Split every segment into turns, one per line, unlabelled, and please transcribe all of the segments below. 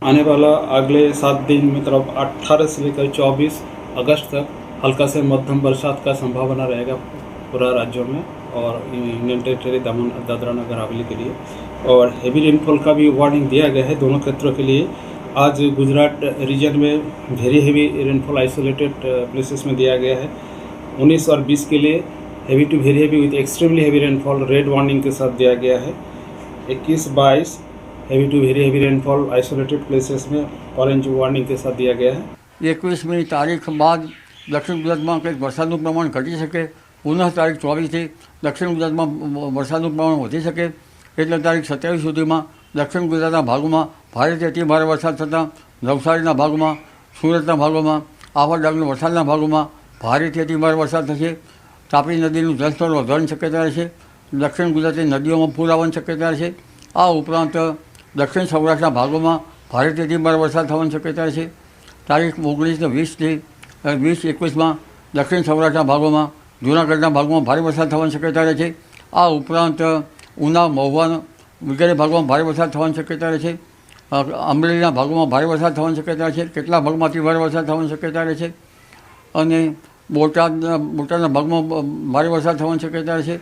आने वाला अगले 7 दिन मतलब 18 से लेकर 24 अगस्त तक हल्का से मध्यम बरसात का संभावना रहेगा पूरा राज्यों में और यूनियन टेरिटरी दमन दादरा नगर हवेली के लिए। और हेवी रेनफॉल का भी वार्निंग दिया गया है दोनों क्षेत्रों के लिए। आज गुजरात रीजन में very heavy rainfall isolated places में दिया गया है। 19 और 20 के लिए heavy to very heavy with extremely heavy rainfall red warning के साथ दिया गया है। 21-22 heavy to very heavy rainfall isolated places में ऑरेंज वार्निंग के साथ दिया गया है।
21મી તારીખ બાદ દક્ષિણ ગુજરાતમાં કંઈક વરસાદનું પ્રમાણ ઘટી શકે, પુનઃ તારીખ 24થી દક્ષિણ ગુજરાતમાં વરસાદનું પ્રમાણ વધી શકે, એટલે તારીખ 27 સુધીમાં દક્ષિણ ગુજરાતના ભાગોમાં ભારેથી અતિ ભારે વરસાદ થતાં નવસારીના ભાગોમાં, સુરતના ભાગોમાં, આહવા ડાંગના વરસાદના ભાગોમાં ભારેથી અતિ ભારે વરસાદ થશે। તાપી નદીનું જળસ્તર વધવાની શક્યતા રહેશે। દક્ષિણ ગુજરાતની નદીઓમાં પૂર આવવાની શક્યતા રહેશે। આ ઉપરાંત દક્ષિણ સૌરાષ્ટ્રના ભાગોમાં ભારેથી અતિ ભારે વરસાદ થવાની શક્યતા રહેશે। તારીખ 19 ને 20-21માં દક્ષિણ સૌરાષ્ટ્રના ભાગોમાં, જૂનાગઢના ભાગોમાં ભારે વરસાદ થવાની શક્યતા રહે છે। આ ઉપરાંત ઉના, મહુવા વગેરે ભાગોમાં ભારે વરસાદ થવાની શક્યતા રહે છે। અમરેલીના ભાગોમાં ભારે વરસાદ થવાની શક્યતા રહે છે। કેટલાક ભાગમાં અતિ ભારે વરસાદ થવાની શક્યતા રહે છે અને બોટાદના ભાગમાં ભારે વરસાદ થવાની શક્યતા રહે છે।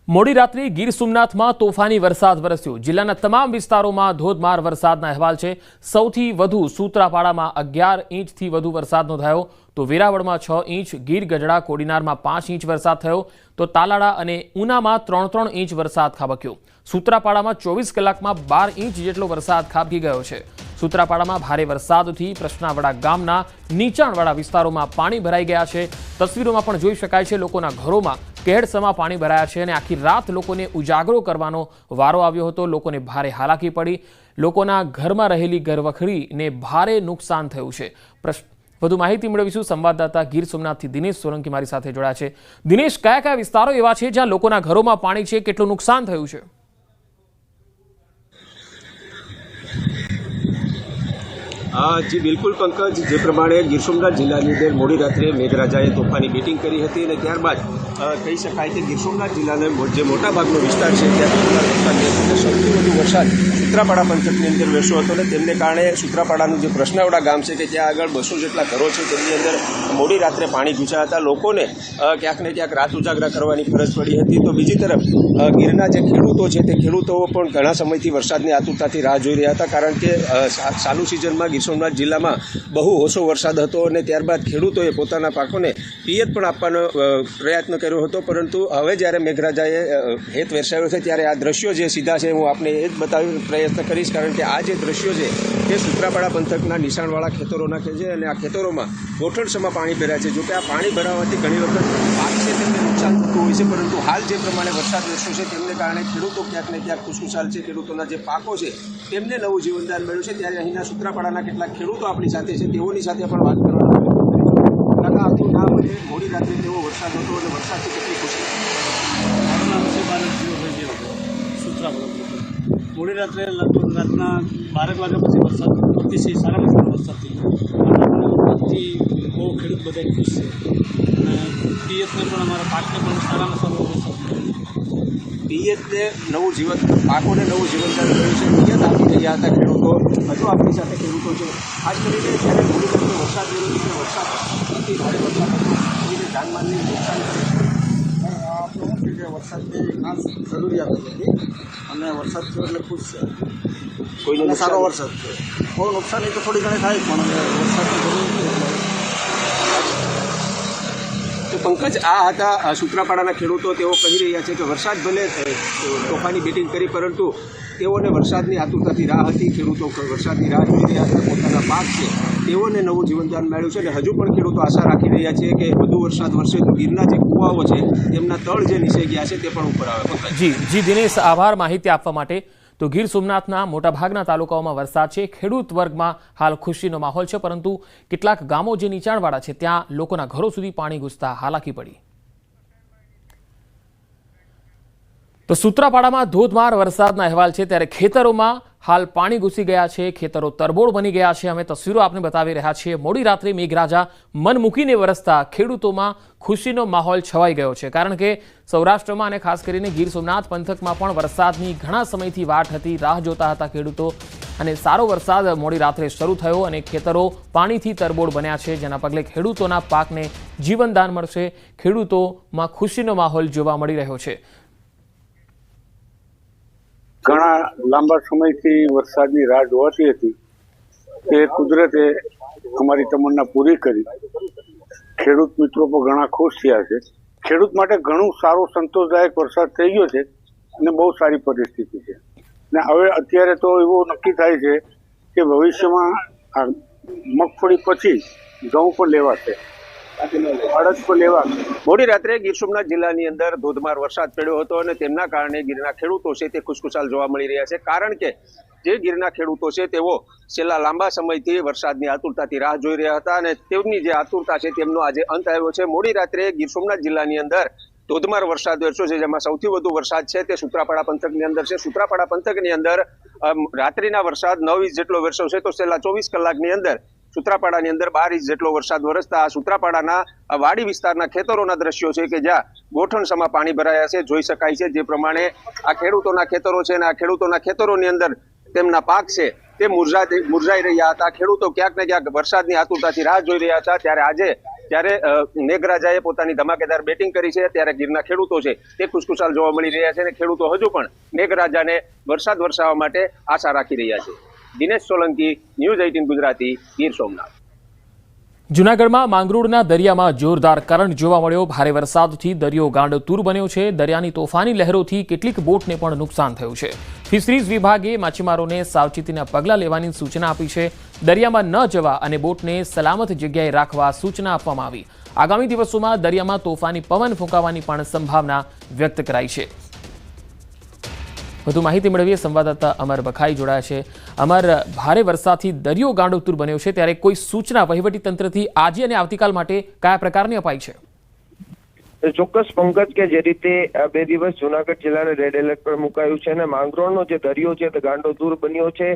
મોડી રાત્રે ગીર સોમનાથમાં તોફાની વરસાદ વરસ્યો। જિલ્લાના તમામ વિસ્તારોમાં ધોધમાર વરસાદના અહેવાલ છે। સૌથી વધુ સૂત્રાપાડામાં 11 ઇંચથી વધુ વરસાદ નોંધાયો, તો વેરાવળમાં 6 ઇંચ, ગીર ગઢડા કોડીનારમાં 5 ઇંચ વરસાદ થયો, તો તાલાળા અને ઉનામાં 3-3 ઇંચ વરસાદ ખાબક્યો। સૂત્રાપાડામાં 24 કલાકમાં 12 ઇંચ જેટલો વરસાદ ખાબકી ગયો છે। સૂત્રાપાડામાં ભારે વરસાદથી પ્રશ્નાવડા ગામના નીચાણવાળા વિસ્તારોમાં પાણી ભરાઈ ગયા છે। તસવીરોમાં પણ જોઈ શકાય છે લોકોના ઘરોમાં કેહડસમાં પાણી ભરાયા છે અને આખી રાત લોકોને ઉજાગરો કરવાનો વારો આવ્યો હતો। લોકોને ભારે હાલાકી પડી। લોકોના ઘરમાં રહેલી ઘરવખરીને ભારે નુકસાન થયું છે। વધુ માહિતી મેળવીશું સંવાદદાતા ગીર સોમનાથથી દિનેશ સોલંકી મારી સાથે જોડાયા છે। દિનેશ, કયા કયા વિસ્તારો એવા છે જ્યાં લોકોના ઘરોમાં પાણી છે, કેટલું નુકસાન થયું છે?
जी बिल्कुल पंकज, जे प्रमाणे गीर सोमनाथ जिल्लाની અંદર મોડી રાત્રે મેઘરાજાએ તોફાની બેટિંગ કરી હતી અને ત્યારબાદ કહી શકાય કે ગીર સોમનાથ જિલ્લાનો જે મોટા ભાગનો વિસ્તાર છે ત્યાં સૌથી વધુ વરસાદ સૂત્રાપાડા પંથકની અંદર વરસ્યો હતો અને તેમને કારણે સૂત્રાપાડાનું જે પ્રશ્નાવડા ગામ છે કે ત્યાં આગળ 200 જેટલા ઘરો છે તેમની અંદર મોડી રાત્રે પાણી ઘૂસ્યા હતા। લોકોને ક્યાંક ને ક્યાંક રાત ઉજાગરા કરવાની ફરજ પડી હતી। તો બીજી તરફ ગીરના જે ખેડૂતો છે તે ખેડૂતો પણ ઘણા સમયથી વરસાદની આતુરતાથી રાહ જોઈ રહ્યા હતા, કારણ કે ચાલુ સિઝનમાં ગીર સોમનાથ જિલ્લામાં બહુ ઓછો વરસાદ હતો અને ત્યારબાદ ખેડૂતોએ પોતાના પાકોને પિયત પણ આપવાનો પ્રયત્ન કર્યો હતો, પરંતુ હવે જ્યારે મેઘરાજાએ હેત વરસાવ્યો છે ત્યારે આ દ્રશ્યો જે સીધા છે હું આપને એ જ બતાવવાનો પ્રયત્ન કરીશ, કારણ કે આ જે દ્રશ્યો છે તે સૂત્રાપાડા પંથકના નિશાણવાળા ખેતરોના છે અને આ ખેતરોમાં ગોઠણસમાં પાણી ભરાય છે। જોકે આ પાણી ભરાવાથી ઘણી વખત પાક છે તેમને નુકસાન થતું હોય છે, પરંતુ હાલ જે પ્રમાણે વરસાદ વરસ્યો છે તેમને કારણે ખેડૂતો ક્યાંક ને ક્યાંક ખુશખુશાલ છે। ખેડૂતોના જે પાકો છે તેમને નવું જીવનદાન મળ્યું છે। ત્યારે અહીંના સૂત્રાપાડાના કેટલાક ખેડૂતો આપણી સાથે છે, તેઓની સાથે પણ વાત કરવાનો કાકા, આપણું નામ અને મોડી રાત્રે કેવો વરસાદ હતો અને વરસાદથી કેટલી ખુશી?
મારું નામ છે સૂત્રાપાડા। મોડી રાત્રે લગભગ રાતના 12 વાગ્યા પછી વરસાદ અતિશય સારામાં સારો વરસાદ થયો અને બહુ ખેડૂત બધા ખુશ છે અને પિયતને પણ અમારા પાકને પણ સારામાં સારો વરસાદ થયો।
પિયતને નવું જીવન, પાકોને નવું જીવનદાન મળ્યું છે। પિયત આપી રહ્યા હતા ખેડૂતો, હજુ આપણી સાથે ખેડૂતો છે। ખાસ કરીને જ્યારે મોડી રાત્રે વરસાદ રહ્યો છે, વરસાદ અતિ ભારે વરસાદ હતો, એને જાનમાલની નુકસાન કરે કે વરસાદની ખાસ જરૂરિયાત હતી અને વરસાદ થયો એટલે ખુશ છે। કોઈને સારો વરસાદ થયો, બહુ નુકસાની તો થોડી ઘણી થાય પણ વરસાદની જરૂર નથી। તો પંકજ, આ હતા સૂત્રાપાડાના ખેડૂતો। તેઓ કહી રહ્યા છે કે વરસાદ ભલે તોફાની બેટિંગ કરી, પરંતુ તેઓને વરસાદની આતુરતાથી રાહ હતી। ખેડૂતો વરસાદની રાહ જોઈ રહ્યા હતા, પોતાના પાક છે તેઓને નવું જીવનદાન મળ્યું છે અને હજુ પણ ખેડૂતો આશા રાખી રહ્યા છે કે વધુ વરસાદ વરસે તો ગીરના જે કુવાઓ છે તેમના તળ જે નીચે ગયા છે તે પણ ઉપર આવે।
જી દિનેશ, આભાર માહિતી આપવા માટે। તો ગીર સોમનાથના મોટાભાગના તાલુકાઓમાં વરસાદ છે। ખેડૂત વર્ગમાં હાલ ખુશીનો માહોલ છે, પરંતુ કેટલાક ગામો જે નીચાણવાળા છે ત્યાં લોકોના ઘરો સુધી પાણી ઘૂસતા હાલાકી પડી। તો સૂત્રાપાડામાં ધોધમાર વરસાદના અહેવાલ છે, ત્યારે ખેતરોમાં હાલ પાણી ઘૂસી ગયા છે, ખેતરો તરબોળ બની ગયા છે। અમે તસવીરો આપને બતાવી રહ્યા છીએ। મોડી રાત્રે મેઘરાજા મન મૂકીને વરસતા ખેડૂતોમાં ખુશીનો માહોલ છવાઈ ગયો છે, કારણ કે સૌરાષ્ટ્રમાં અને ખાસ કરીને ગીર સોમનાથ પંથકમાં પણ વરસાદની ઘણા સમયથી વાટ હતી, રાહ જોતા હતા ખેડૂતો। અને સારો વરસાદ મોડી રાત્રે શરૂ થયો અને ખેતરો પાણીથી તરબોળ બન્યા છે, જેના પગલે ખેડૂતોના પાકને જીવનદાન મળશે. ખેડૂતોમાં ખુશીનો માહોલ જોવા મળી રહ્યો છે.
ઘણા લાંબા સમયથી વરસાદની રાહ જોવાતી હતી તે કુદરતે અમારી તમન્ના પૂરી કરી. ખેડૂત મિત્રો પણ ઘણા ખુશ થયા છે. ખેડૂત માટે ઘણું સારો સંતોષદાયક વરસાદ થઈ ગયો છે અને બહુ સારી પરિસ્થિતિ છે. ને હવે અત્યારે તો એવું નક્કી થાય છે કે ભવિષ્યમાં મગફળી પછી ઘઉં પણ લેવાશે, અડદ પણ લેવાશે.
મોડી રાત્રે ગીર સોમનાથ જિલ્લાની અંદર ધોધમાર વરસાદ પડ્યો હતો અને તેમના કારણે ગીરના ખેડૂતો છે તે ખુશખુશાલ જોવા મળી રહ્યા છે. કારણ કે જે ગીરના ખેડૂતો છે તેઓ છેલ્લા લાંબા સમયથી વરસાદની આતુરતાથી રાહ જોઈ રહ્યા હતા અને તેમની જે આતુરતા છે તેમનો આજે અંત આવ્યો છે. મોડી રાત્રે ગીર સોમનાથ જિલ્લાની અંદર ધોધમાર વરસાદ વરસ્યો છે, જેમાં સૌથી વધુ વરસાદ છે તે સૂત્રાપાડા પંથકની અંદર છે. સૂત્રાપાડા પંથકની અંદર રાત્રિના વરસાદ 9 ઇંચ જેટલો વરસ્યો છે, તો છેલ્લા 24 કલાકની અંદર સૂત્રાપાડાની અંદર 12 ઇંચ જેટલો વરસાદ વરસતા આ સૂત્રાપાડાના વાડી વિસ્તારના ખેતરોના દ્રશ્યો છે કે જ્યાં ગોઠણસમાં પાણી ભરાયા છે, જોઈ શકાય છે. જે પ્રમાણે આ ખેડૂતોના ખેતરો છે અને આ ખેડૂતોના ખેતરોની અંદર તેમના પાક છે તે મુરઝાઈ રહ્યા હતા. ખેડૂતો ક્યાંક ને ક્યાંક વરસાદની આતુરતાથી રાહ જોઈ રહ્યા હતા. ત્યારે મેઘરાજાએ પોતાની ધમાકેદાર બેટિંગ કરી છે, ત્યારે ગીરના ખેડૂતો છે તે ખુશખુશાલ જોવા મળી રહ્યા છે અને ખેડૂતો હજુ પણ મેઘરાજાને વરસાદ વરસાવવા માટે આશા રાખી રહ્યા છે. દિનેશ સોલંકી, ન્યૂઝ 18 ગુજરાતી, ગીર સોમનાથ.
જૂનાગઢમાં માંગરોળના દરિયામાં જોરદાર કરંટ જોવા મળ્યો. ભારે વરસાદથી દરિયો ગાંડોતૂર બન્યો છે. દરિયાની તોફાની લહેરોથી કેટલીક બોટને પણ નુકસાન થયું છે. ફિશરીઝ વિભાગે માછીમારોને સાવચેતીના પગલાં લેવાની સૂચના આપી છે. દરિયામાં ન જવા અને બોટને સલામત જગ્યાએ રાખવા સૂચના આપવામાં આવી. આગામી દિવસોમાં દરિયામાં તોફાની પવન ફૂંકાવાની પણ સંભાવના વ્યક્ત કરાઈ છે. વધુ માહિતી મેળવીએ સંવાદદાતા અમર બખાઈ જોડાયા છે. અમર, ભારે વરસાદથી દરિયો ગાંડોતૂર બન્યો છે, ત્યારે કોઈ સૂચના વહીવટી તંત્રથી આજે અને આવતીકાલ માટે કયા પ્રકારની અપાઈ છે?
ચોક્કસ પંકજ, કે જે રીતે 2 દિવસ જુનાગઢ જિલ્લાને રેડ એલર્ટ પર મુકાયું છે અને માંગરોળનો જે દરિયો છે તે ગાંડોતૂર બન્યો છે,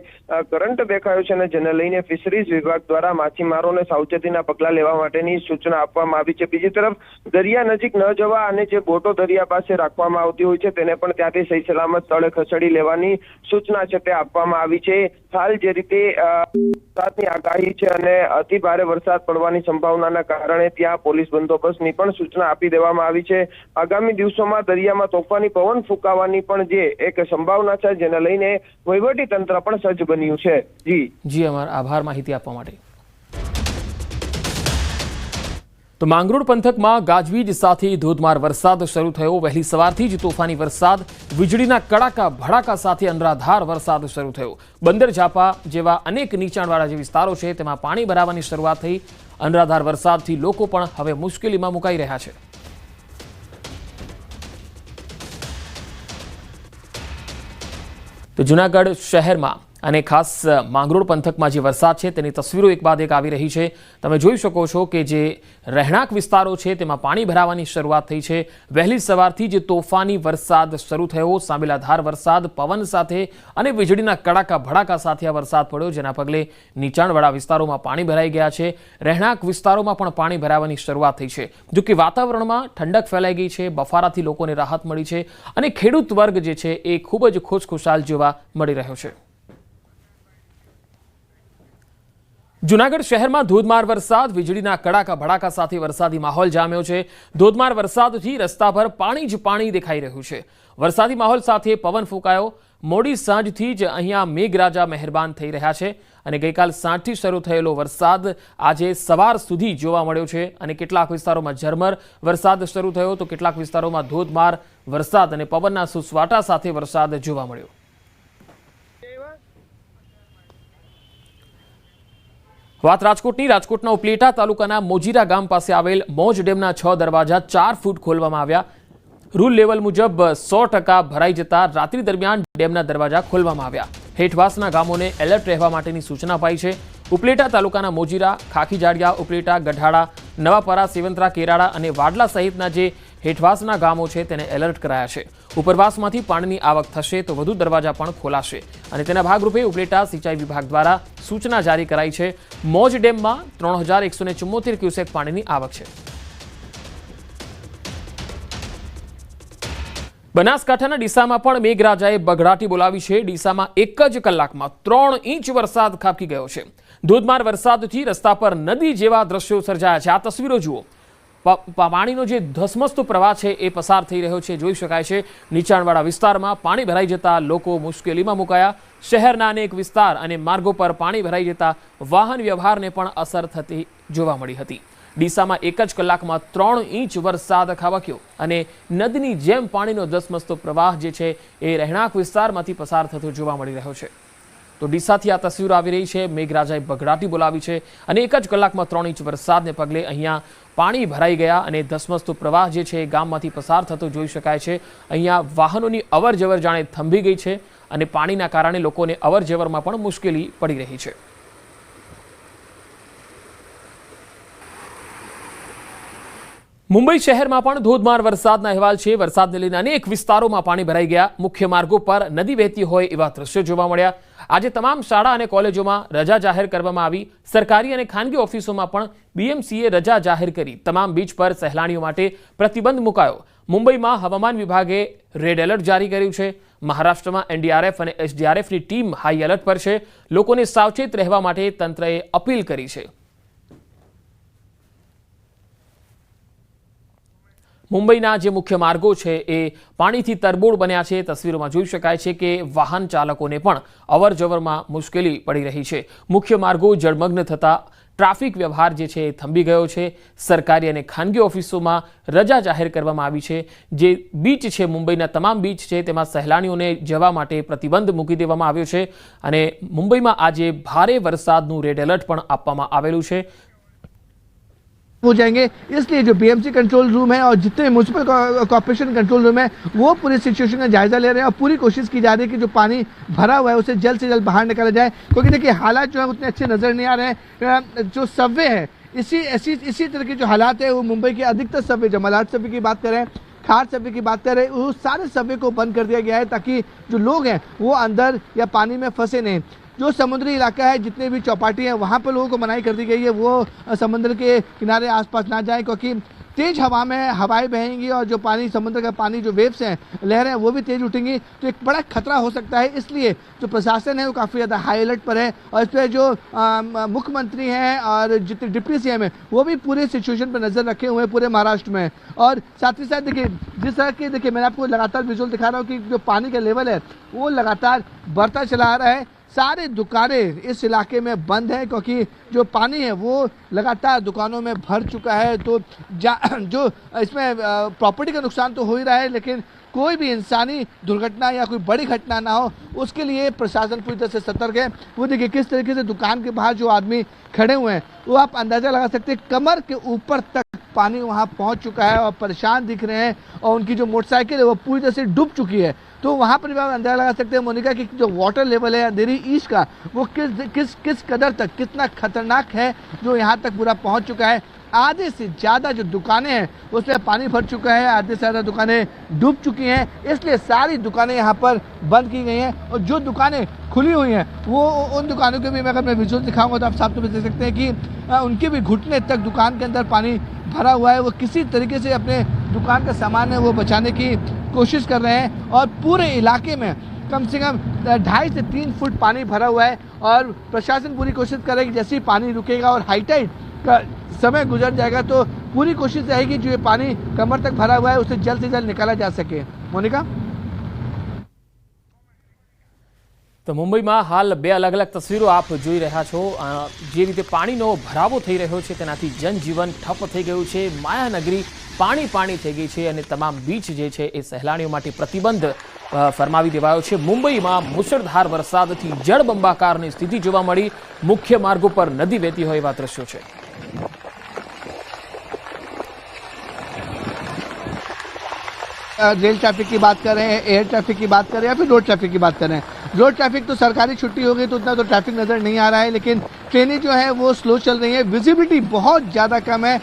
કરંટ દેખાયો છે અને જેને લઈને ફિશરીઝ વિભાગ દ્વારા માછીમારોને સાવચેતીના પગલાં લેવા માટેની સૂચના આપવામાં આવી છે. બીજી તરફ દરિયા નજીક ન જવા અને જે બોટો દરિયા પાસે રાખવામાં આવતી હોય છે તેને પણ ત્યાંથી સહી સલામત સ્થળે ખસેડી લેવાની સૂચના છે તે આપવામાં આવી છે. હાલ જે રીતે વરસાદની આગાહી છે અને અતિ ભારે વરસાદ પડવાની સંભાવનાના કારણે ત્યાં પોલીસ બંદોબસ્તની પણ સૂચના આપી દેવામાં આવી છે. આગામી દિવસોમાં દરિયામાં તોફાની પવન ફૂંકાવાની પણ જે એક સંભાવના છે, જેને લઈને વહીવટી તંત્ર પણ સજ્જ બન્યું છે. જી
અમર, આભાર માહિતી આપવા માટે. તો માંગરોળ પંથકમાં ગાજવીજ સાથે ધોધમાર વરસાદ શરૂ થયો. વહેલી સવારથી જ તોફાની વરસાદ, વીજળીના કડાકા ભડાકા સાથે અનરાધાર વરસાદ શરૂ થયો. બંદર ઝાપા જેવા અનેક નીચાણવાળા જે વિસ્તારો છે તેમાં પાણી ભરાવાની શરૂઆત થઈ. અનરાધાર વરસાદથી લોકો પણ હવે મુશ્કેલીમાં મુકાઈ રહ્યા છે. તો જૂનાગઢ શહેરમાં અને ખાસ માંગરોળ પંથકમાં જે વરસાદ છે તેની તસવીરો એક બાદ એક આવી રહી છે. તમે જોઈ શકો છો કે જે રહેણાંક વિસ્તારો છે તેમાં પાણી ભરાવાની શરૂઆત થઈ છે. વહેલી સવારથી જ તોફાની વરસાદ શરૂ થયો. સાંબેલાધાર વરસાદ, પવન સાથે અને વીજળીના કડાકા ભડાકા સાથે આ વરસાદ પડ્યો, જેના પગલે નીચાણવાળા વિસ્તારોમાં પાણી ભરાઈ ગયા છે. રહેણાંક વિસ્તારોમાં પણ પાણી ભરાવાની શરૂઆત થઈ છે. જો કે વાતાવરણમાં ઠંડક ફેલાઈ ગઈ છે, બફારાથી લોકોને રાહત મળી છે અને ખેડૂત વર્ગ જે છે એ ખૂબ જ ખુશખુશાલ જોવા મળી રહ્યો છે. જૂનાગઢ શહેરમાં ધોધમાર વરસાદ, વીજળીના કડાકા ભડાકા સાથે વરસાદી માહોલ જામ્યો છે. ધોધમાર વરસાદથી રસ્તા પર પાણી જ પાણી દેખાઈ રહ્યું છે. વરસાદી માહોલ સાથે પવન ફૂંકાયો. મોડી સાંજથી જ અહીંયા મેઘરાજા મહેરબાન થઈ રહ્યા છે અને ગઈકાલ સાંજથી શરૂ થયેલો વરસાદ આજે સવાર સુધી જોવા મળ્યો છે અને કેટલાક વિસ્તારોમાં ઝરમર વરસાદ શરૂ થયો તો કેટલાક વિસ્તારોમાં ધોધમાર વરસાદ અને પવનના સુસવાટા સાથે વરસાદ જોવા મળ્યો. વાત રાજકોટની. રાજકોટના ઉપલેટા તાલુકાના મોજીરા ગામ પાસે આવેલ મોજ ડેમના 6 દરવાજા 4 ફૂટ ખોલવામાં આવ્યા. રૂલ લેવલ મુજબ 100% ભરાઈ જતા રાત્રિ દરમિયાન ડેમના દરવાજા ખોલવામાં આવ્યા. હેઠવાસના ગામોને એલર્ટ રહેવા માટેની સૂચના અપાઈ છે. ઉપલેટા તાલુકાના મોજીરા, ખાખીજાડિયા, ઉપલેટા, ગઢાડા, નવાપરા, સેવંતરા, કેરાળા અને વાડલા સહિતના જે હેઠવાસના ગામો છે તેને એલર્ટ કરાયા છે. ઉપરવાસમાંથી પાણીની આવક થશે તો વધુ દરવાજા પણ ખોલાશે અને તેના ભાગરૂપે ઉપલેટા સિંચાઈ વિભાગ દ્વારા સૂચના જારી કરાઈ છે. મોજ ડેમમાં 3174 ક્યુસેક પાણીની આવક છે. બનાસકાંઠાના ડીસામાં પણ મેઘરાજાએ બઘડાટી બોલાવી છે. ડીસામાં એક જ કલાકમાં 3 ઇંચ વરસાદ ખાબકી ગયો છે. ધોધમાર વરસાદથી રસ્તા પર નદી જેવા દ્રશ્યો સર્જાયા છે. આ તસવીરો જુઓ. પાણીનો જે ધસમસતો પ્રવાહ છે એ પસાર થઈ રહ્યો છે, જોઈ શકાય છે. નીચાણવાળા વિસ્તારમાં પાણી ભરાઈ જતા લોકો મુશ્કેલીમાં મુકાયા. શહેરના અનેક વિસ્તાર અને માર્ગો પર પાણી ભરાઈ જતા વાહન વ્યવહારને પણ અસર થતી જોવા મળી હતી. ડીસામાં એક જ કલાકમાં 3 ઇંચ વરસાદ ખાબક્યો અને નદીની જેમ પાણીનો ધસમસતો પ્રવાહ જે છે એ રહેણાંક વિસ્તારમાંથી પસાર થતો જોવા મળી રહ્યો છે. તો ડીસાથી આ તસવીરો આવી રહી છે. મેઘરાજાએ બઘડાટી બોલાવી છે અને એક જ કલાકમાં 3 ઇંચ વરસાદને પગલે અહીંયા પાણી ભરાઈ ગયા અને ધસમસતો પ્રવાહ જે છે ગામમાંથી પસાર થતો જોઈ શકાય છે. અહીંયા વાહનોની અવરજવર જાણે થંભી ગઈ છે અને પાણીના કારણે લોકોને અવરજવરમાં પણ મુશ્કેલી પડી રહી છે. મુંબઈ શહેરમાં પણ ધોધમાર વરસાદના અહેવાલ છે. વરસાદને લઈને અનેક વિસ્તારોમાં પાણી ભરાઈ ગયા. મુખ્ય માર્ગો પર નદી વહેતી હોય એવા દ્રશ્યો જોવા મળ્યા. આજે તમામ શાળા અને કોલેજોમાં રજા જાહેર કરવામાં આવી. સરકારી અને ખાનગી ઓફિસોમાં પણ બીએમસીએ રજા જાહેર કરી. તમામ બીચ પર સહેલાણીઓ માટે પ્રતિબંધ મુકાયો. મુંબઈમાં હવામાન વિભાગે રેડ એલર્ટ જારી કર્યું છે. મહારાષ્ટ્રમાં એનડીઆરએફ અને એસડીઆરએફની ટીમ હાઈ એલર્ટ પર છે. લોકોને સાવચેત રહેવા માટે તંત્રએ અપીલ કરી છે. મુંબઈના જે મુખ્ય માર્ગો છે એ પાણીથી તરબોળ બન્યા છે. તસવીરોમાં જોઈ શકાય છે કે વાહન ચાલકોને પણ અવરજવરમાં મુશ્કેલી પડી રહી છે. મુખ્ય માર્ગો જળમગ્ન થતા ટ્રાફિક વ્યવહાર જે છે એ થંભી ગયો છે. સરકારી અને ખાનગી ઓફિસોમાં રજા જાહેર કરવામાં આવી છે. જે બીચ છે, મુંબઈના તમામ બીચ છે, તેમાં સહેલાણીઓને જવા માટે પ્રતિબંધ મૂકી દેવામાં આવ્યો છે અને મુંબઈમાં આજે ભારે વરસાદનું રેડ એલર્ટ પણ આપવામાં આવેલું છે.
हो जाएंगे, इसलिए जो बीएमसी कंट्रोल रूम है और जितने म्यूनसिपल कॉर्पोरेशन कंट्रोल रूम है वो पूरी सिचुएशन का जायजा ले रहे हैं और पूरी कोशिश की जा रही है कि जो पानी भरा हुआ है उसे जल्द से जल्द बाहर निकाला जाए. क्योंकि देखिए हालात जो है उतने अच्छे नजर नहीं आ रहे हैं. जो सबवे है इसी तरह के जो हालात है वो मुंबई के अधिकतर सबवे, जो मलाड सबवे की बात करें, खार सबवे की बात करें, वो सारे सबवे को बंद कर दिया गया है ताकि जो लोग हैं वो अंदर या पानी में फंसे नहीं. जो समुद्री इलाका है, जितने भी चौपाटी हैं, वहाँ पर लोगों को मनाही कर दी गई है वो समुद्र के किनारे आसपास ना जाएं, क्योंकि तेज हवा में हवाएं बहेंगी और जो पानी, समुद्र का पानी, जो वेव्स हैं, लहरें, वो भी तेज उठेंगी तो एक बड़ा खतरा हो सकता है. इसलिए जो प्रशासन है वो काफ़ी ज़्यादा हाई अलर्ट पर है और इस पर जो मुख्यमंत्री हैं और जितने डिप्टी सीएम हैं वो भी पूरे सिचुएशन पर नज़र रखे हुए हैं पूरे महाराष्ट्र में. और साथ ही साथ देखिए जिस तरह की, देखिए मैंने आपको लगातार विजुअल दिखा रहा हूँ कि जो पानी का लेवल है वो लगातार बढ़ता चला आ रहा है. सारी दुकानें इस इलाके में बंद हैं क्योंकि जो पानी है वो लगातार दुकानों में भर चुका है. तो जो इसमें प्रॉपर्टी का नुकसान तो हो ही रहा है, लेकिन कोई भी इंसानी दुर्घटना या कोई बड़ी घटना ना हो उसके लिए प्रशासन पूरी तरह से सतर्क है. वो देखिए किस तरीके से दुकान के बाहर जो आदमी खड़े हुए हैं वो आप अंदाज़ा लगा सकते हैं कमर के ऊपर तक पानी वहाँ पहुँच चुका है और परेशान दिख रहे हैं और उनकी जो मोटरसाइकिल है वो पूरी तरह से डूब चुकी है. तो वहाँ पर भी आप अंदाजा लगा सकते हैं मोनिका कि जो वाटर लेवल है अंधेरी ईस्ट का वो किस कदर तक, कितना खतरनाक है जो यहाँ तक पूरा पहुँच चुका है. आधे से ज़्यादा जो दुकानें हैं उसमें पानी भर चुका है, आधे से ज़्यादा दुकानें डूब चुकी हैं. इसलिए सारी दुकानें यहाँ पर बंद की गई हैं और जो दुकानें खुली हुई हैं वो उन दुकानों के भी मैं अगर मैं विजुअल दिखाऊंगा तो आप साफ तौर पर देख सकते हैं कि उनके भी घुटने तक दुकान के अंदर पानी भरा हुआ है. वो किसी तरीके से अपने दुकान का सामान है वो बचाने की कोशिश कर रहे हैं और पूरे इलाके में कम से कम 2.5 से 3 फुट पानी भरा हुआ है और प्रशासन पूरी कोशिश करे कि जैसे ही पानी रुकेगा और हाई टाइड का समय गुजर जाएगा तो पूरी कोशिश रहेगी जो ये पानी कमर तक भरा हुआ है उसे जल्द से जल्द निकाला जा सके. मोनिका.
તો મુંબઈમાં હાલ બે અલગ અલગ તસવીરો આપ જોઈ રહ્યા છો. જે રીતે પાણીનો ભરાવો થઈ રહ્યો છે તેનાથી જનજીવન ઠપ થઈ ગયું છે. માયાનગરી પાણી પાણી થઈ ગઈ છે અને તમામ બીચ જે છે એ સહેલાણીઓ માટે પ્રતિબંધ ફરમાવી દેવાયો છે. મુંબઈમાં મુશળધાર વરસાદથી જળબંબાકારની સ્થિતિ જોવા મળી. મુખ્ય માર્ગો પર નદી વહેતી હોય એવા દ્રશ્યો છે.
रेल ट्रैफिक की बात कर रहे हैं, एयर ट्रैफिक की बात कर रहे हैं या फिर रोड ट्रैफिक की बात कर रहे हैं. रोड ट्रैफिक तो सरकारी छुट्टी हो गई तो उतना तो ट्रैफिक नज़र नहीं आ रहा है, लेकिन ट्रेनें जो है वो स्लो चल रही हैं. विजिबिलिटी बहुत ज़्यादा कम है.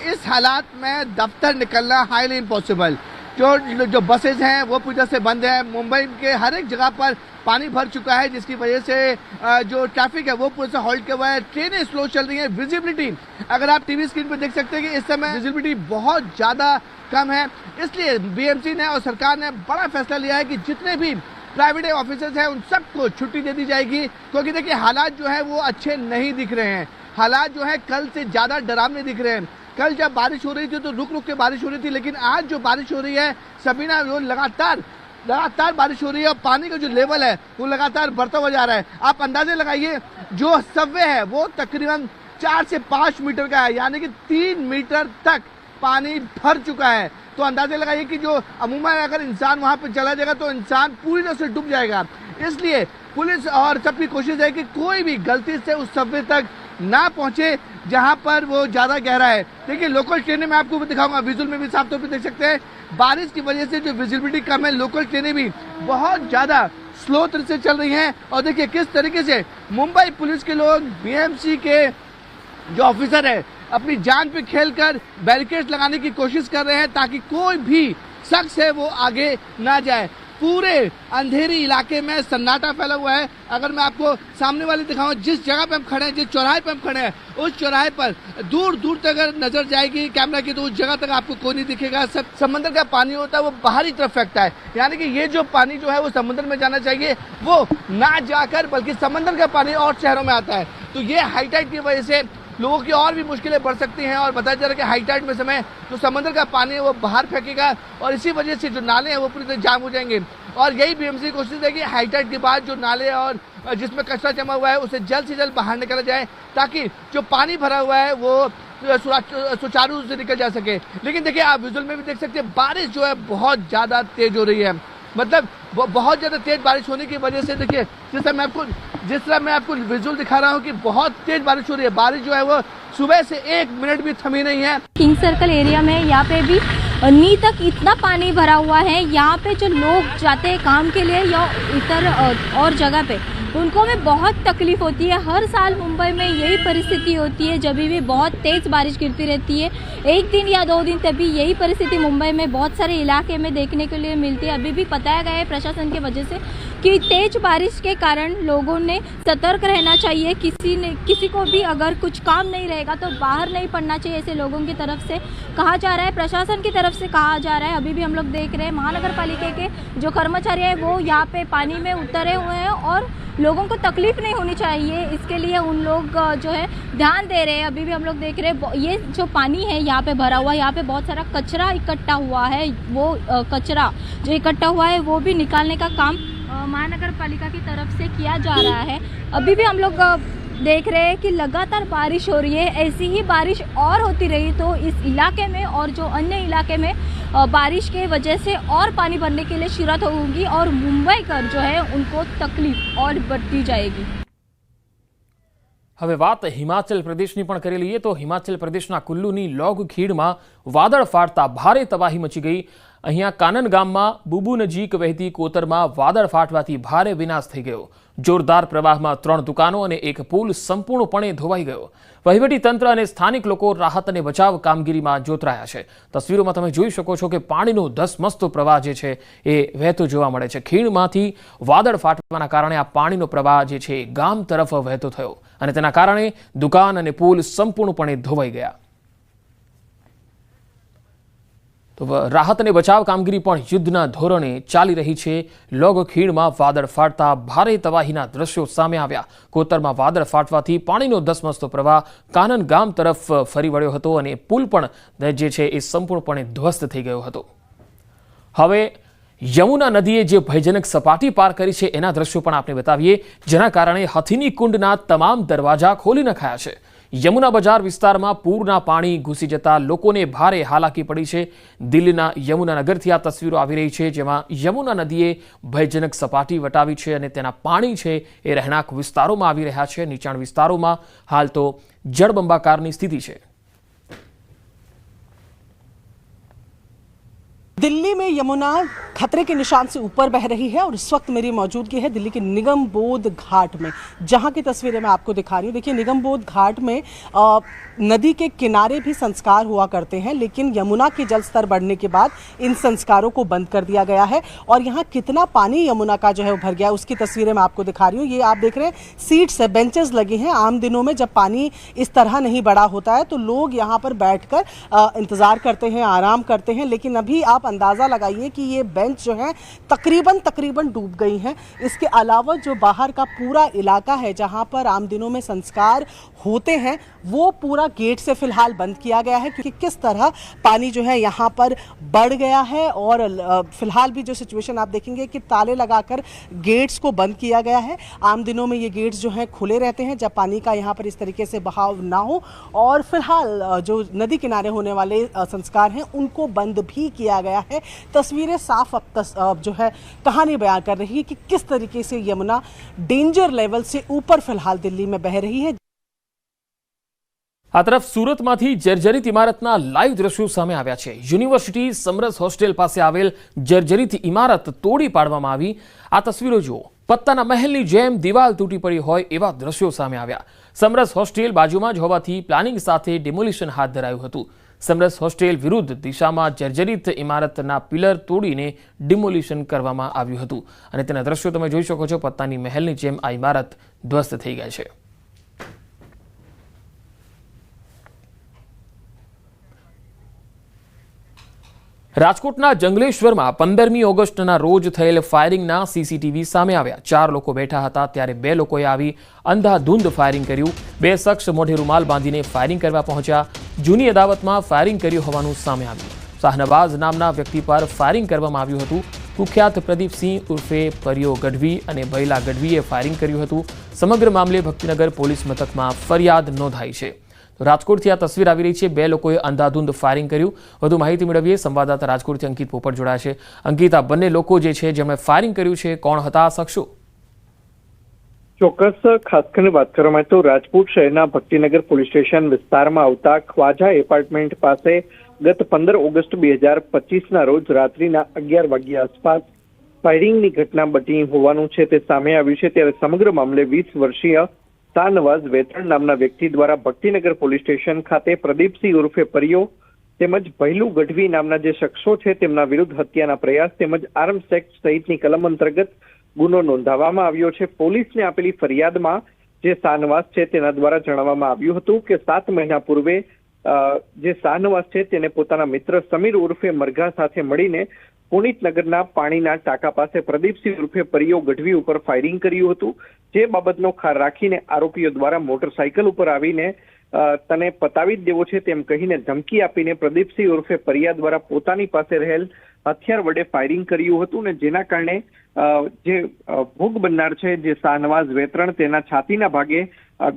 इस हालात में दफ्तर निकलना हाईली इम्पॉसिबल. जो बसेज हैं वो पूरी तरह से बंद है. मुंबई के हर एक जगह पर पानी भर चुका है, जिसकी वजह से जो ट्रैफिक है वो पूरे से हॉल्ट किया हुआ है। ट्रेनें स्लो चल रही हैं। विजिबिलिटी अगर आप टीवी स्क्रीन पर देख सकते हैं कि इस समय विजिबिलिटी बहुत ज़्यादा कम है। इसलिए बीएमसी ने और सरकार ने बड़ा फैसला लिया है कि जितने भी प्राइवेट ऑफिसर्स हैं उन सबको छुट्टी दे दी जाएगी, क्योंकि देखिए हालात जो है वो अच्छे नहीं दिख रहे हैं। हालात जो है कल से ज़्यादा डरावने दिख रहे हैं। कल जब बारिश हो रही थी तो रुक रुक के बारिश हो रही थी, लेकिन आज जो बारिश हो रही है सबीना, वो लगातार बारिश हो रही है और पानी का जो लेवल है वो लगातार बढ़ता हुआ जा रहा है। आप अंदाजे लगाइए, जो सबवे है वो तकरीबन 4 से 5 मीटर का है, यानी कि 3 मीटर तक पानी भर चुका है। तो अंदाजे लगाइए कि जो अमूमन अगर इंसान वहां पर चला जाएगा तो इंसान पूरी तरह से डूब जाएगा। इसलिए पुलिस और सबकी कोशिश है कि कोई भी गलती से उस सबवे तक ना पहुंचे जहां पर वो ज्यादा गहरा है। देखिए लोकल ट्रेनें मैं आपको दिखाऊंगा, विजुअल में भी साफ तौर पर देख सकते हैं। बारिश की वजह से जो विजिबिलिटी कम है, लोकल ट्रेनें भी बहुत ज्यादा स्लो तरह से चल रही हैं। और देखिए किस तरीके से मुंबई पुलिस के लोग, बीएमसी के जो ऑफिसर है, अपनी जान पे खेलकर बैरिकेड्स लगाने की कोशिश कर रहे हैं ताकि कोई भी शख्स है वो आगे ना जाए। पूरे अंधेरी इलाके में सन्नाटा फैला हुआ है। अगर मैं आपको सामने वाले दिखाऊं, जिस जगह पे हम खड़े हैं, जिस चौराहे पे हम खड़े हैं, उस चौराहे पर दूर दूर तक अगर नजर जाएगी कैमरा की तो उस जगह तक आपको कोई नहीं दिखेगा। सब समंदर का पानी होता है वो बाहरी तरफ फेंकता है, यानी कि ये जो पानी जो है वो समंदर में जाना चाहिए वो ना जाकर बल्कि समंदर का पानी और शहरों में आता है। तो ये हाई टाइड की वजह से लोगों की और भी मुश्किलें बढ़ सकती हैं और बताया जा रहा है कि हाई टाइड में समय जो समंदर का पानी है वो बाहर फेंकेगा और इसी वजह से जो नाले हैं वो पूरी तरह जाम हो जाएंगे। और यही बीएमसी की कोशिश है कि हाई टाइड के बाद जो नाले और जिसमें कचरा जमा हुआ है उसे जल्द से जल्द बाहर निकाला जाए ताकि जो पानी भरा हुआ है वो सुचारू रूप से निकल जा सके। लेकिन देखिए आप विजुअल में भी देख सकते हैं, बारिश जो है बहुत ज़्यादा तेज हो रही है। मतलब बहुत ज़्यादा तेज बारिश होने की वजह से देखिए जिस तरह मैं आपको विजुअल दिखा रहा हूँ कि बहुत तेज बारिश हो रही है। बारिश जो है वो सुबह से 1 मिनट भी थमी नहीं है।
किंग सर्कल एरिया में यहाँ पे भी नी तक इतना पानी भरा हुआ है। यहाँ पे जो लोग जाते हैं काम के लिए या इतर और जगह पे, उनको में बहुत तकलीफ होती है। हर साल मुंबई में यही परिस्थिति होती है, जब भी बहुत तेज़ बारिश गिरती रहती है। 1 दिन या 2 दिन तभी यही परिस्थिति मुंबई में बहुत सारे इलाके में देखने के लिए मिलती है। अभी भी बताया गया है प्रशासन की वजह से कि तेज बारिश के कारण लोगों ने सतर्क रहना चाहिए। किसी को भी अगर कुछ काम नहीं रहेगा तो बाहर नहीं पड़ना चाहिए, ऐसे लोगों की तरफ से कहा जा रहा है, प्रशासन की तरफ से कहा जा रहा है। अभी भी हम लोग देख रहे हैं महानगर पालिका के जो कर्मचारी हैं वो यहाँ पे पानी में उतरे हुए हैं और लोगों को तकलीफ नहीं होनी चाहिए, इसके लिए उन लोग जो है ध्यान दे रहे हैं। अभी भी हम लोग देख रहे हैं ये जो पानी है यहाँ पे भरा हुआ है, यहाँ पे बहुत सारा कचरा इकट्ठा हुआ है। वो कचरा जो इकट्ठा हुआ है वो भी निकालने का काम महानगर पालिका की तरफ से किया जा रहा है। अभी भी हम लोग देख रहे हैं कि लगातार बारिश हो रही है। ऐसी ही बारिश और होती रही तो इस इलाके में और जो अन्य इलाके में बारिश के वजह से और पानी भरने के लिए शुरुआत होगी और मुंबई कर जो है उनको तकलीफ और बढ़ती जाएगी।
હવે વાત હિમાચલ પ્રદેશની પણ કરી લઈએ તો હિમાચલ પ્રદેશના કુલ્લુની લોગ ખીણમાં વાદળ ફાટતા ભારે તબાહી મચી ગઈ। અહીંયા કાનન ગામમાં બુબુ નજીક વહેતી કોતરમાં વાદળ ફાટવાથી ભારે વિનાશ થઈ ગયો। જોરદાર પ્રવાહમાં 3 દુકાનો અને એક પુલ સંપૂર્ણપણે ધોવાઈ ગયો। વહીવટી તંત્ર અને સ્થાનિક લોકો રાહત અને બચાવ કામગીરીમાં જોતરાયા છે। તસવીરોમાં તમે જોઈ શકો છો કે પાણીનો ધસમસતો પ્રવાહ જે છે એ વહેતો જોવા મળે છે। ખીણમાંથી વાદળ ફાટવાના કારણે આ પાણીનો પ્રવાહ જે છે ગામ તરફ વહેતો થયો અને તેના કારણે દુકાન અને પુલ સંપૂર્ણપણે ધોવાઈ ગયા। તો રાહત અને બચાવ કામગીરી પણ યુદ્ધના ધોરણે ચાલી રહી છે। લોગ ખીણમાં વાદળ ફાટતા ભારે તબાહીના દ્રશ્યો સામે આવ્યા। કોતરમાં વાદળ ફાટવાથી પાણીનો ધસમસતો પ્રવાહ કાનન ગામ તરફ ફરી વળ્યો હતો અને પુલ પણ જે છે એ સંપૂર્ણપણે ધ્વસ્ત થઈ ગયો હતો। હવે યમુના નદીએ જે ભયજનક સપાટી પાર કરી છે એના દ્રશ્યો પણ આપણે બતાવીએ, જેના કારણે હથિની કુંડના તમામ દરવાજા ખોલી નખાયા છે। યમુના બજાર વિસ્તારમાં પૂરના પાણી ઘૂસી જતા લોકોને ભારે હાલાકી પડી છે। દિલ્હીના યમુના નગરથી આ તસવીરો આવી રહી છે, જેમાં યમુના નદીએ ભયજનક સપાટી વટાવી છે અને તેના પાણી છે એ રહેણાંક વિસ્તારોમાં આવી રહ્યા છે। નીચાણ વિસ્તારોમાં હાલ તો જળબંબાકારની સ્થિતિ છે।
दिल्ली में यमुना खतरे के निशान से ऊपर बह रही है और इस वक्त मेरी मौजूदगी है दिल्ली के निगम बोध घाट में, जहां की तस्वीरें मैं आपको दिखा रही हूँ। देखिए, निगम बोध घाट में नदी के किनारे भी संस्कार हुआ करते हैं, लेकिन यमुना के जल स्तर बढ़ने के बाद इन संस्कारों को बंद कर दिया गया है। और यहाँ कितना पानी यमुना का जो है भर गया, उसकी तस्वीरें मैं आपको दिखा रही हूँ। ये आप देख रहे हैं, सीट्स है, बेंचेस लगी हैं। आम दिनों में जब पानी इस तरह नहीं बढ़ा होता है तो लोग यहाँ पर बैठकर इंतजार करते हैं, आराम करते हैं, लेकिन अभी आप अंदाज़ा लगाइए कि ये बेंच जो है तकरीबन डूब गई हैं। इसके अलावा जो बाहर का पूरा इलाका है जहाँ पर आम दिनों में संस्कार होते हैं, वो पूरा गेट से फिलहाल बंद किया गया है, क्योंकि किस तरह पानी जो है यहाँ पर बढ़ गया है। और फिलहाल भी जो सिचुएशन आप देखेंगे कि ताले लगाकर गेट्स को बंद किया गया है। आम दिनों में ये गेट्स जो हैं खुले रहते हैं जब पानी का यहाँ पर इस तरीके से बहाव ना हो। और फिलहाल जो नदी किनारे होने वाले संस्कार हैं उनको बंद भी किया गया है। तस्वीरें साफ अब जो है कहानी बयान कर रही है कि किस तरीके से यमुना डेंजर लेवल से ऊपर फिलहाल दिल्ली में बह रही है।
આ તરફ સુરતમાંથી જર્જરિત ઇમારતના લાઈવ દ્રશ્યો સામે આવ્યા છે। યુનિવર્સિટી સમરસ હોસ્ટેલ પાસે આવેલ જર્જરિત ઇમારત તોડી પાડવામાં આવી। આ તસવીરો જુઓ, પત્તાના મહેલની જેમ દિવાલ તૂટી પડી હોય એવા દ્રશ્યો સામે આવ્યા। સમરસ હોસ્ટેલ બાજુમાં જ હોવાથી પ્લાનિંગ સાથે ડિમોલિશન હાથ ધરાયું હતું। સમરસ હોસ્ટેલ વિરુદ્ધ દિશામાં જર્જરિત ઇમારતના પિલર તોડીને ડિમોલિશન કરવામાં આવ્યું હતું અને તેના દ્રશ્યો તમે જોઈ શકો છો। પત્તાની મહેલની જેમ આ ઇમારત ધ્વસ્ત થઈ ગઈ છે। રાજકોટના જંગલેશ્વરમાં 15મી ઓગસ્ટના રોજ થયેલ ફાયરિંગના સીસીટીવી સામે આવ્યા। 4 લોકો બેઠા હતા ત્યારે 2 લોકોએ આવી અંધાધૂંધ ફાયરિંગ કર્યું। 2 શખ્સ મોઢે રૂમાલ બાંધીને ફાયરિંગ કરવા પહોંચ્યા। જૂની અદાવતમાં ફાયરિંગ કર્યું હોવાનું સામે આવ્યું। શાહનવાઝ નામના વ્યક્તિ પર ફાયરિંગ કરવામાં આવ્યું હતું। કુખ્યાત પ્રદીપસિંહ ઉર્ફે પરિયો ગઢવી અને ભૈલા ગઢવીએ ફાયરિંગ કર્યું હતું। સમગ્ર મામલે ભક્તિનગર પોલીસ મથકમાં ફરિયાદ નોંધાઈ છે। રાજકોટથી આ તસવીર આવી રહી છે। 2 લોકોએ અંધાધૂંધ ફાયરિંગ કર્યું। વધુ માહિતી મેળવીએ સંવાદદાતા રાજકોટથી અંકિત પોપટ જોડાયા છે। અંકિત, આ બંને લોકો જે છે જેમણે ફાયરિંગ કર્યું છે, કોણ હતા આ શખ્સો?
ચોક્કસ ખાસ કરીને વાત કરવામાં આવે તો રાજકોટ શહેરના ભક્તિનગર પોલીસ સ્ટેશન વિસ્તારમાં આવતા ખ્વાજા એપાર્ટમેન્ટ પાસે ગત 15 ઓગસ્ટ 2025ના રોજ રાત્રિના 11 વાગ્યા આસપાસ ફાયરિંગની ઘટના બની હોવાનું છે તે સામે આવ્યું છે। ત્યારે સમગ્ર મામલે 20 વર્ષીય શાહનવાઝ વેતરણ નામના વ્યક્તિ દ્વારા ભક્તિનગર પોલીસ સ્ટેશન ખાતે પ્રદીપસિંહ ઉર્ફે પરિયો તેમજ ભૈલું ગઢવી નામના જે શખ્સો છે તેમના વિરુદ્ધ હત્યાના પ્રયાસ તેમજ આર્મ્સ એક્ટ સહિતની કલમ અંતર્ગત ગુનો નોંધાવવામાં આવ્યો છે। પોલીસને આપેલી ફરિયાદમાં જે શાહનવાઝ છે તેના દ્વારા જણાવવામાં આવ્યું હતું કે 7 મહિના પૂર્વે જે શાહનવાઝ છે તેને પોતાના મિત્ર સમીર ઉર્ફે મરઘા સાથે મળીને પુનિતનગરના પાણીના ટાંકા પાસે પ્રદીપસિંહ ઉર્ફે પરિયો ગઢવી ઉપર ફાયરિંગ કર્યું હતું। જે બાબતનો ખાર રાખીને આરોપીઓ દ્વારા મોટરસાયકલ ઉપર આવીને તને પતાવી જ દેવો છે તેમ કહીને ધમકી આપીને પ્રદીપસિંહ ઉર્ફે પરિયા દ્વારા પોતાની પાસે રહેલ હથિયાર વડે ફાયરિંગ કર્યું હતું ને જેના કારણે જે ભોગ બનનાર છે જે શાહનવાઝ વેતરણ તેના છાતીના ભાગે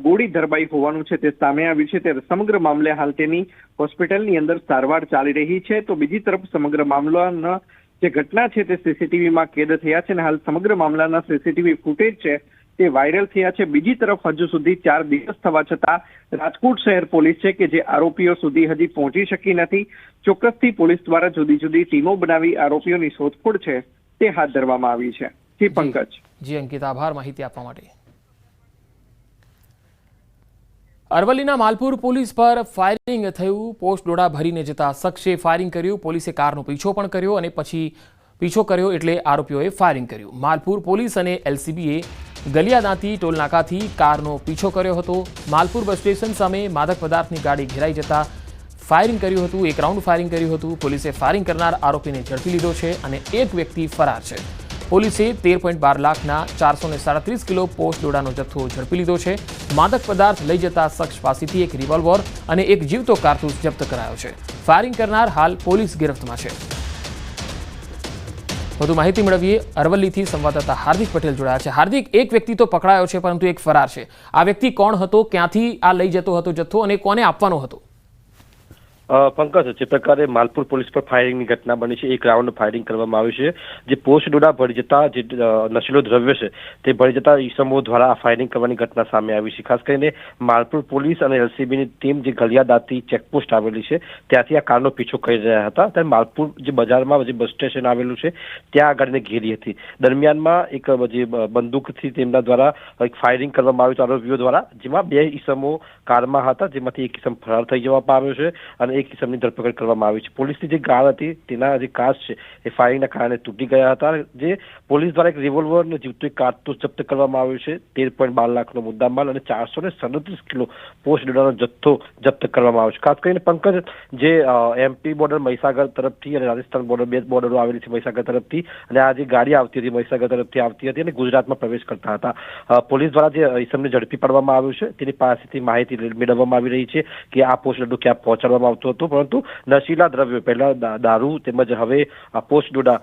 ગોળી ધરબાઈ હોવાનું છે તે સામે આવ્યું છે। ત્યારે સમગ્ર મામલે હાલ તેની હોસ્પિટલની અંદર સારવાર ચાલી રહી છે। તો બીજી તરફ સમગ્ર મામલાના જે ઘટના છે તે સીસીટીવીમાં કેદ થયા છે અને હાલ સમગ્ર મામલાના સીસીટીવી ફૂટેજ છે તે વાયરલ થયા છે। બીજી तरफ હજુ સુધી 4 દિવસ થવા છતાં રાજકોટ શહેર પોલીસ છે કે જે આરોપીઓ સુધી હજી પહોંચી શકી નથી। ચોક્કસથી પોલીસ દ્વારા જુદી જુદી ટીમો બનાવી આરોપીઓની શોધખોળ છે તે હાથ ધરવામાં આવી છે। જી પંકજ।
જી અંકિત, આભાર માહિતી આપવા માટે। અરવલ્લીના માલપુર પોલીસ પર ફાયરિંગ થયું। પોસ્ટ ડોળા ભરીને જતા શખ્સે ફાયરિંગ કર્યું। પોલીસે કારનો પીછો પણ કર્યો અને પછી પીછો કર્યો એટલે આરોપીઓએ ફાયરિંગ કર્યું। માલપુર પોલીસ અને એલસીબીએ ગલિયાદાંતી ટોલનાકાથી કારનો પીછો કર્યો હતો। માલપુર બસ સ્ટેશન સામે માદક પદાર્થની ગાડી ઘેરાઈ જતા ફાયરિંગ કર્યું હતું। 1 રાઉન્ડ ફાયરિંગ કર્યું હતું। પોલીસે ફાયરિંગ કરનાર આરોપીને ઝડપી લીધો છે અને એક વ્યક્તિ ફરાર છે। પોલીસે 13.12 લાખના 437 કિલો પોસ્ટ ડોડાનો જથ્થો ઝડપી લીધો છે। માદક પદાર્થ લઈ જતા શખ્સ પાસેથી એક રિવોલ્વર અને એક જીવતો કારતૂસ જપ્ત કરાયો છે। ફાયરિંગ કરનાર હાલ પોલીસ ગિરફ્તમાં છે। વધુ માહિતી મેળવીએ અરવલ્લીથી સંવાદદાતા હાર્દિક પટેલ જોડાયા છે। હાર્દિક, એક વ્યક્તિ તો પકડાયો છે પરંતુ એક ફરાર છે। આ વ્યક્તિ કોણ હતો, ક્યાંથી આ લઈ જતો હતો જથ્થો અને કોને આપવાનો હતો?
પંકજ, જે પ્રકારે માલપુર પોલીસ પર ફાયરિંગની ઘટના બની છે, એક રાઉન્ડ ફાયરિંગ કરવામાં આવ્યું છે, જે પોસ્ટ ડોડા ભળી જતા જે નશીલો દ્રવ્ય છે તે ભળી જતા ઈસમો દ્વારા આ ફાયરિંગ કરવાની ઘટના સામે આવી છે. ખાસ કરીને માલપુર પોલીસ અને એલસીબીની ટીમ જે ગલિયાદાતી ચેકપોસ્ટ આવેલી છે ત્યાંથી આ કારનો પીછો કરી રહ્યા હતા. ત્યારે માલપુર જે બજારમાં જે બસ સ્ટેશન આવેલું છે ત્યાં આગળને ઘેરી હતી. દરમિયાનમાં એક જે બંદૂકથી તેમના દ્વારા એક ફાયરિંગ કરવામાં આવ્યું આરોપીઓ દ્વારા, જેમાં 2 ઈસમો કારમાં હતા, જેમાંથી એક ઈસમ ફરાર થઈ જવા પામ્યો છે અને એક કિસમની ધરપકડ કરવામાં આવી છે. પોલીસની જે ગાર્ડ હતી તેના જે કાચ છે એ ફાયરિંગના કારણે તૂટી ગયા હતા. જે પોલીસ દ્વારા એક રિવોલ્વર અને જીવતું એક કારતૂસ જપ્ત કરવામાં આવ્યું છે, 13.12 લાખનો મુદ્દામાલ અને 437 કિલો પોસ્ટ ડોડાનો જથ્થો જપ્ત કરવામાં આવ્યો છે. ખાસ કરીને પંકજ, જે એમપી બોર્ડર મહીસાગર તરફથી અને રાજસ્થાન બોર્ડર 2 બોર્ડરો આવેલી છે મહીસાગર તરફથી, અને આ જે ગાડી આવતી હતી મહીસાગર તરફથી આવતી હતી અને ગુજરાતમાં પ્રવેશ કરતા હતા. પોલીસ દ્વારા જે ઈસમને ઝડપી પાડવામાં આવ્યું છે તેની પાસેથી માહિતી મેળવવામાં આવી રહી છે કે આ પોસ્ટ ડોડો ક્યાં પહોંચાડવામાં આવતો હતો, પરંતુ નશીલા દ્રવ્યો, પહેલા દારૂ તેમજ હવે આ પોસ્ટ ડોડા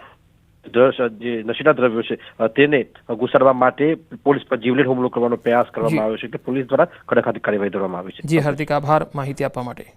જે નશીલા દ્રવ્યો છે તેને ઘુસાડવા માટે પોલીસ પર જીવલેણ હુમલો કરવાનો પ્રયાસ કરવામાં આવ્યો છે. એટલે પોલીસ દ્વારા કડક કાર્યવાહી કરવામાં આવી છે.
જી હાર્દિક, આભાર માહિતી આપવા માટે.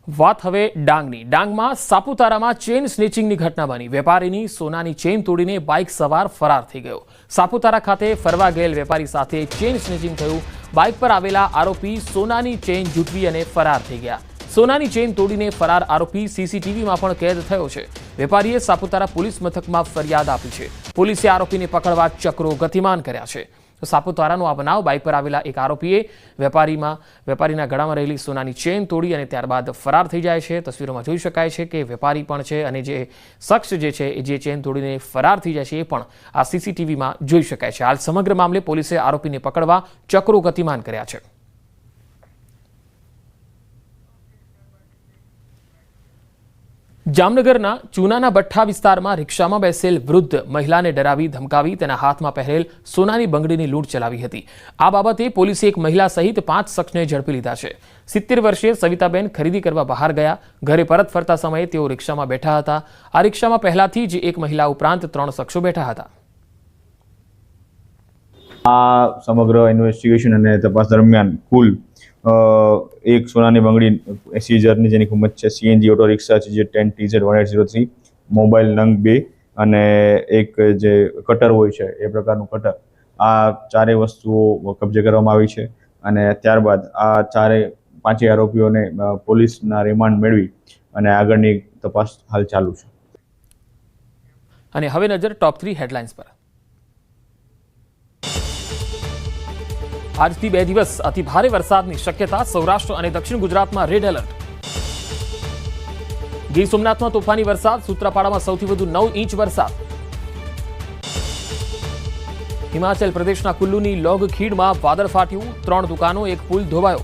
વાત હવે ડાંગની. ડાંગમાં સાપુતારામાં ચેન સ્નેચિંગની ઘટના બની. વેપારીની સોનાની ચેન તોડીને બાઇક સવાર ફરાર થઈ ગયો. સાપુતારા ખાતે ફરવા ગયેલ વેપારી સાથે ચેન સ્નેચિંગ થયું. બાઇક પર આવેલા આરોપી સોનાની ચેન ઝૂંટવી અને ફરાર થઈ ગયા. સોનાની ચેન તોડીને ફરાર આરોપી સીસીટીવીમાં પણ કેદ થયો છે. વેપારીએ સાપુતારા પોલીસ મથકમાં ફરિયાદ આપી છે. પોલીસે આરોપીને પકડવા ચક્રો ગતિમાન કર્યા છે. સાપુતારાનો આ બનાવ. બાઇક પર આવેલા એક આરોપીએ વેપારીના ગળામાં રહેલી સોનાની ચેન તોડી અને ત્યારબાદ ફરાર થઈ જાય છે. તસવીરોમાં જોઈ શકાય છે કે વેપારી પણ છે અને જે શખ્સ જે છે જે ચેન તોડીને ફરાર થઈ જાય છે એ પણ આ સીસીટીવીમાં જોઈ શકાય છે. હાલ સમગ્ર મામલે પોલીસે આરોપીને પકડવા ચક્રો ગતિમાન કર્યા છે. જામનગરના ચૂનાના ભઠ્ઠા વિસ્તારમાં રિક્ષામાં બેસેલ વૃદ્ધ મહિલાને ડરાવી ધમકાવી તેના હાથમાં પહેરેલ સોનાની બંગડીની લૂંટ ચલાવી હતી. આ બાબતે પોલીસે એક મહિલા સહિત 5 શખ્સને ઝડપી લીધા છે. 70 વર્ષીય સવિતાબેન ખરીદી કરવા બહાર ગયા. ઘરે પરત ફરતા સમયે તેઓ રિક્ષામાં બેઠા હતા. આ રિક્ષામાં પહેલાથી જ એક મહિલા ઉપરાંત 3 શખ્સો બેઠા હતા.
આ સમગ્ર ઇન્વેસ્ટિગેશન અને તપાસ દરમિયાન કુલ એક સોનાની બંગડી 80,000ની જેની કિંમત છે, સીએનજી ઓટો રિક્ષા છે જે 10TZ1803, મોબાઈલ નંગ 2 અને એક જે કટર હોય છે એ પ્રકારનું કટર, આ 4 વસ્તુઓ કબજે કરવામાં આવી છે. અને ત્યારબાદ આ 5 આરોપીઓને પોલીસના રિમાન્ડ મેળવી અને આગળની તપાસ હાલ ચાલુ છે.
અને હવે નજર ટોપ 3 હેડલાઇન્સ પર. આજથી 2 દિવસ અતિ ભારે વરસાદની શક્યતા. સૌરાષ્ટ્ર અને દક્ષિણ ગુજરાતમાં રેડ એલર્ટ. ગીર સોમનાથમાં તોફાની વરસાદ. સૂત્રાપાડામાં સૌથી વધુ 9 ઇંચ વરસાદ. હિમાચલ પ્રદેશના કુલ્લુની લોગ ખીણમાં વાદળ ફાટ્યું. 3 દુકાનો, એક પુલ ધોવાયો.